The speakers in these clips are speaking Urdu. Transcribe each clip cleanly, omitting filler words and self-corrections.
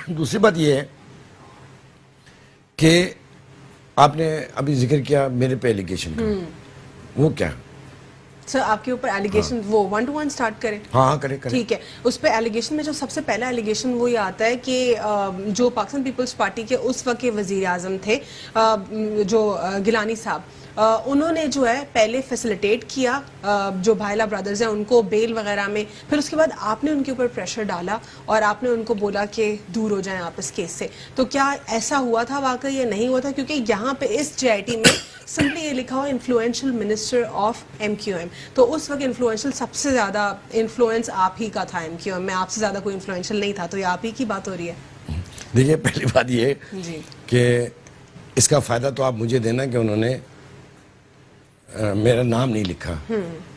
دوسری بات یہ ہے کہ آپ نے ابھی ذکر کیا میرے پہ ایلیگیشن کا، وہ کیا؟ سر آپ کے اوپر ایلیگیشن وہ 1 to 1 سٹارٹ کریں؟ ہاں کریں. ٹھیک ہے. اس پہ ایلیگیشن میں جو سب سے پہلا ایلیگیشن وہ یہ آتا ہے کہ جو پاکستان پیپلز پارٹی کے اس وقت کے وزیر اعظم تھے جو گیلانی صاحب، انہوں نے جو ہے پہلے فیسیلیٹیٹ کیا جو بھائلا برادرز ہیں ان کو بیل وغیرہ میں، پھر اس کے بعد آپ نے ان کے اوپر پریشر ڈالا اور آپ نے ان کو بولا کہ دور ہو جائیں آپ اس کیس سے. تو کیا ایسا ہوا تھا واقعی یا نہیں ہوا تھا؟ کیونکہ یہاں پہ اس جے آئی ٹی میں سمپلی یہ لکھا ہوا influential minister of M Q M, تو اس وقت انفلوئنشل سب سے زیادہ انفلوئنس آپ ہی کا تھا ایم کیو ایم میں، آپ سے زیادہ کوئی انفلوئنشل نہیں تھا. تو یہ آپ ہی کی بات ہو رہی ہے. دیکھیے پہلی بات یہ کہ اس کا فائدہ تو آپ مجھے دینا کہ انہوں نے میرا نام نہیں لکھا.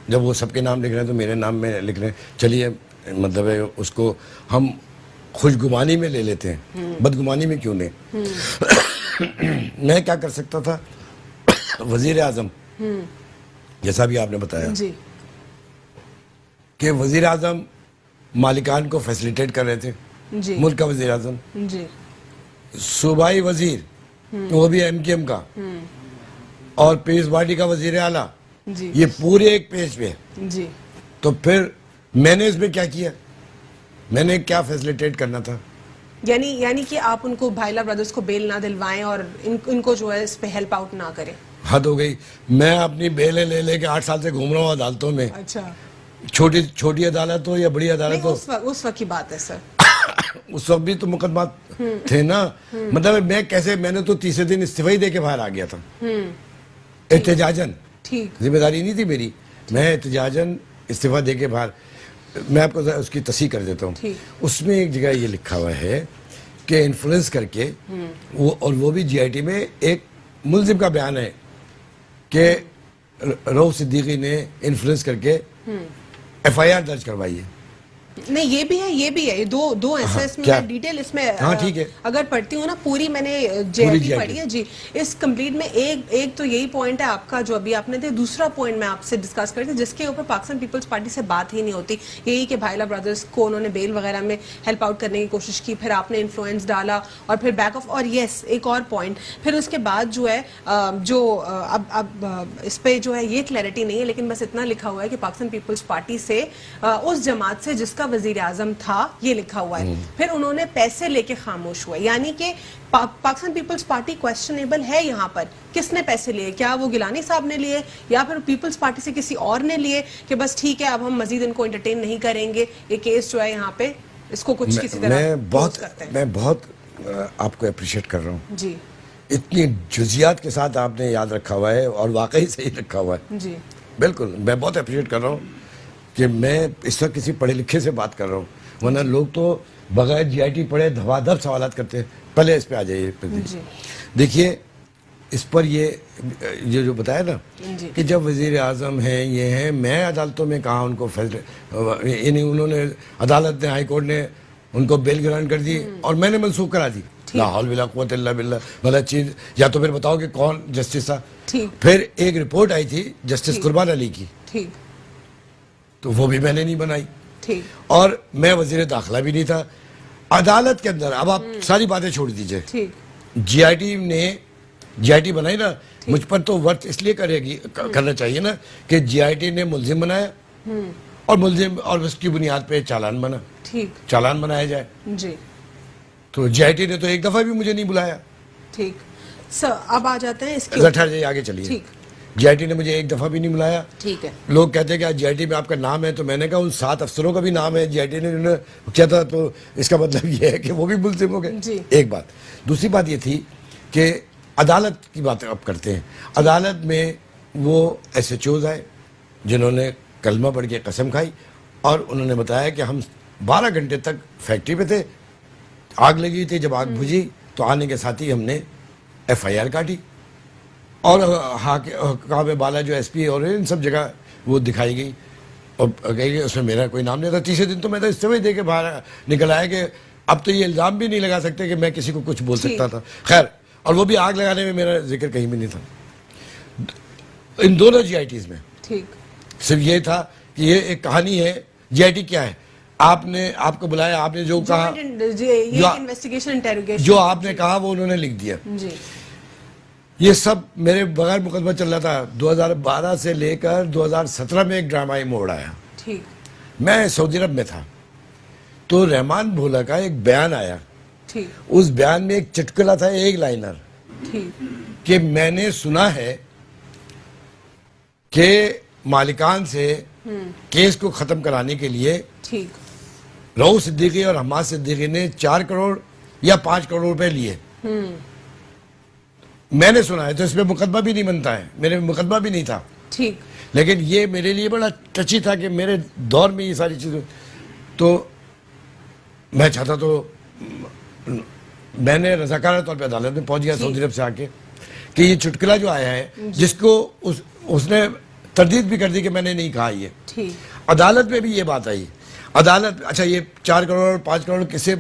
جب وہ سب کے نام لکھ رہے ہیں تو میرے نام میں لکھ رہے ہیں. چلیے مطلب ہے اس کو ہم خوشگمانی میں لے لیتے ہیں، بدگمانی میں کیوں لیں. میں کیا کر سکتا تھا؟ وزیر اعظم جیسا بھی آپ نے بتایا کہ وزیر اعظم مالکان کو فیسیلیٹیٹ کر رہے تھے، ملک کا وزیر اعظم، صوبائی وزیر وہ بھی ایم کیو ایم کا، اور پیس پارٹی کا وزیر اعلیٰ، یہ پورے ایک پیج پہ. تو پھر میں نے اس میں کیا کیا؟ میں نے کیا فیسیلیٹیٹ کرنا تھا؟ یعنی کہ آپ ان کو بھائلا برادرز کو بیل نہ دلوائیں اور ان کو جو ہے اس پہ ہیلپ آؤٹ نہ کریں. حد ہو گئی. میں اپنی بیلیں لے لے کے 8 سال سے گھوم رہا ہوں عدالتوں میں. اچھا. چھوٹی عدالت ہو یا بڑی عدالت ہو. اس وقت کی بات ہے سر. اس وقت بھی تو مقدمات تھے نا. مطلب میں نے تو تیسرے دن استعفی دے کے باہر آ گیا تھا احتجاجاً. ذمہ داری نہیں تھی میری، میں احتجاجاً استعفی دے کے باہر. میں آپ کو اس کی تصحیح کر دیتا ہوں. اس میں ایک جگہ یہ لکھا ہوا ہے کہ انفلوئنس کر کے اور وہ بھی جی آئی ٹی میں ایک ملزم کا بیان ہے کہ رؤف صدیقی نے انفلوئنس کر کے ایف آئی آر درج کروائی ہے. نہیں یہ بھی ہے یہ دو ایسے اس میں ڈیٹیل اس میں اگر پڑھتی ہوں نا پوری میں نے جے آئی ٹی پڑھی ہے جی. اس کمپلیٹ میں ایک تو یہی پوائنٹ ہے آپ کا جو ابھی آپ نے دے. دوسرا پوائنٹ میں آپ سے ڈسکس کرتی جس کے اوپر پاکستان پیپلز پارٹی سے بات ہی نہیں ہوتی، یہی کہ بھائلا برادرز کو انہوں نے بیل وغیرہ میں ہیلپ آؤٹ کرنے کی کوشش کی، پھر آپ نے انفلوئنس ڈالا اور پھر بیک آف. اور یس ایک اور پوائنٹ پھر اس کے بعد جو ہے جو اب اس پہ جو ہے یہ کلیئرٹی نہیں ہے لیکن بس اتنا لکھا ہوا ہے کہ پاکستان پیپلز پارٹی سے اس جماعت سے جس کا وزیر اعظم تھا یہ لکھا ہوا ہے. پھر انہوں نے پیسے لے کے خاموش ہوئے، یعنی کہ پاکستان پیپلز پارٹی کویسچنیبل ہے یہاں پر. کس نے پیسے لیے؟ کیا وہ گیلانی صاحب نے لیے یا پھر پیپلز پارٹی سے کسی اور نے لیے کہ بس ٹھیک ہے اب ہم مزید ان کو انٹرٹین نہیں کریں گے، یہ کیس جو ہے یہاں پہ اس کو کچھ کسی طرح میں بہت آپ کو اپریشیٹ کر رہا ہوں جی. اتنی جزیات کے ساتھ آپ نے یاد رکھا ہوا ہے اور واقعی صحیح رکھا ہوا ہے جی. بالکل میں بہت اپریشیٹ کر رہا ہوں کہ میں اس وقت کسی پڑھے لکھے سے بات کر رہا ہوں، ورنہ لوگ تو بغیر جی آئی ٹی پڑھے دھوا دھپ سوالات کرتے ہیں. پہلے اس پہ آ جائیے. دیکھیے اس پر یہ جو بتایا نا کہ جب وزیر اعظم ہیں یہ ہیں، میں عدالتوں میں کہاں ان کو یعنی انہوں نے عدالت نے ہائی کورٹ نے ان کو بیل گرانٹ کر دی اور میں نے منسوخ کرا دی. لا حول ولا قوت الا باللہ. غلط چیز. یا تو پھر بتاؤ کہ کون جسٹس تھا. پھر ایک رپورٹ آئی تھی جسٹس قربان علی کی، تو وہ بھی میں نے نہیں بنائی اور میں وزیر داخلہ بھی نہیں تھا. عدالت کے اندر اب آپ ساری باتیں چھوڑ دیجئے. جی آئی ٹی نے جی آئی ٹی بنائی نا، مجھ پر تو ورت اس لیے کرنا چاہیے نا کہ جی آئی ٹی نے ملزم بنایا اور ملزم اور اس کی بنیاد پہ چالان بنا، چالان بنایا جائے. تو جی آئی ٹی نے تو ایک دفعہ بھی مجھے نہیں بلایا. ٹھیک سر اب آ جاتے ہیں اس کے آگے چلیے. جی آئی ٹی نے مجھے ایک دفعہ بھی نہیں بلایا. لوگ کہتے ہیں کہ جی آئی ٹی میں آپ کا نام ہے، تو میں نے کہا ان 7 افسروں کا بھی نام ہے جی آئی ٹی نے کیا تھا، تو اس کا مطلب یہ ہے کہ وہ بھی ملزم ہو گئے. ایک بات. دوسری بات یہ تھی کہ عدالت کی بات اب کرتے ہیں. عدالت میں وہ ایس ایچ اوز آئے جنہوں نے کلمہ پڑھ کے قسم کھائی اور انہوں نے بتایا کہ ہم 12 گھنٹے تک فیکٹری پہ تھے، آگ لگی تھی. جب آگ بجھی تو آنے کے ساتھ ہی ہم نے ایف آئی آر کاٹی اور حکام بالا جو ایس پی اور ان سب جگہ وہ دکھائی گئی اور کہی گئی اس میں میرا کوئی نام نہیں تھا. تیسرے دن تو میں تو استعفی دے کے باہر نکل آیا کہ اب تو یہ الزام بھی نہیں لگا سکتے کہ میں کسی کو کچھ بول سکتا تھا. خیر، اور وہ بھی آگ لگانے میں میرا ذکر کہیں بھی نہیں تھا. ان دونوں جی آئی ٹیز میں صرف یہ تھا کہ یہ ایک کہانی ہے. جی آئی ٹی کیا ہے؟ آپ نے آپ کو بلایا, آپ نے جو کہا, جو آپ نے کہا وہ انہوں نے لکھ دیا. جی یہ سب میرے بغیر مقدمہ چل رہا تھا. 2012 سے لے کر 2017 میں ایک ڈرامائی موڑ آیا. ٹھیک. میں سعودی عرب میں تھا تو رحمان بھولا کا ایک بیان آیا. ٹھیک. اس بیان میں ایک چٹکلا تھا, ایک لائنر, ٹھیک. کہ میں نے سنا ہے کہ مالکان سے کیس کو ختم کرانے کے لیے ٹھیک رؤوف صدیقی اور حماد صدیقی نے 4 کروڑ یا 5 کروڑ روپے لیے. میں نے سنا ہے, تو اس میں مقدمہ بھی نہیں بنتا ہے, میرے مقدمہ بھی نہیں تھا. ٹھیک. لیکن یہ میرے لیے بڑا ٹچی تھا کہ میرے دور میں یہ ساری چیزیں, تو میں چاہتا تو میں نے رضاکارانہ طور پہ عدالت میں پہنچ گیا سعودی عرب سے آ کے کہ یہ چٹکلا جو آیا ہے, جس کو اس نے تردید بھی کر دی کہ میں نے نہیں کہا. یہ ٹھیک. عدالت میں بھی یہ بات آئی. عدالت, اچھا یہ 4 کروڑ 5 کروڑ کسے